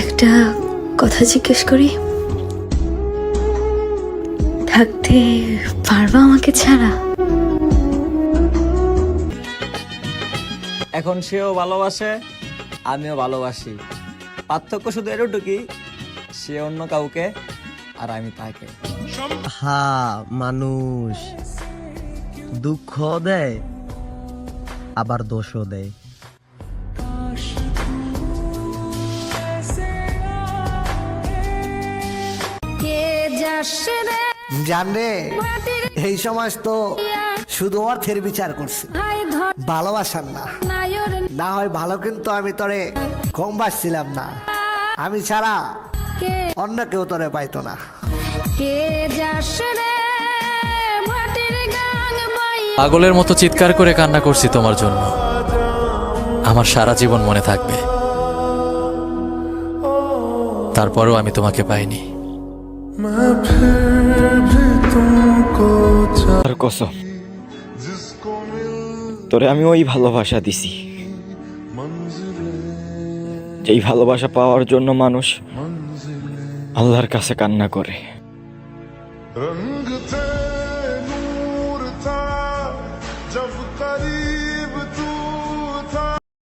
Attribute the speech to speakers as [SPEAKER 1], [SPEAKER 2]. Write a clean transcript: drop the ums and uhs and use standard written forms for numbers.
[SPEAKER 1] একটা কথা জিজ্ঞেস করি, থাকতে পারবা আমাকে ছাড়া?
[SPEAKER 2] এখন সেও ভালোবাসে, আমিও ভালোবাসি। পার্থক্য শুধু এতটুকুই, সে অন্য কাউকে আর আমি তাকে।
[SPEAKER 3] হ্যাঁ, মানুষ দুঃখ দেয় আবার দোষও দেয়।
[SPEAKER 4] জানরে এই সমাজ তো শুধু অর্থের বিচার করছে, ভালোবাসার না। না হয় ভালো, কিন্তু আমি তোরে কম বাসছিলাম না। আমি ছাড়া অন্য কেউ তোরে পাইতো না।
[SPEAKER 5] পাগলের মতো চিৎকার করে কান্না করছি তোমার জন্য, আমার সারা জীবন মনে থাকবে। তারপরেও আমি তোমাকে পাইনি।
[SPEAKER 6] আর কসম, তোরে আমি ওই ভালোবাসা দিছি যেই ভালোবাসা পাওয়ার জন্য মানুষ আল্লাহর কাছে কান্না করে।
[SPEAKER 7] रंग थे नूर था जब करीब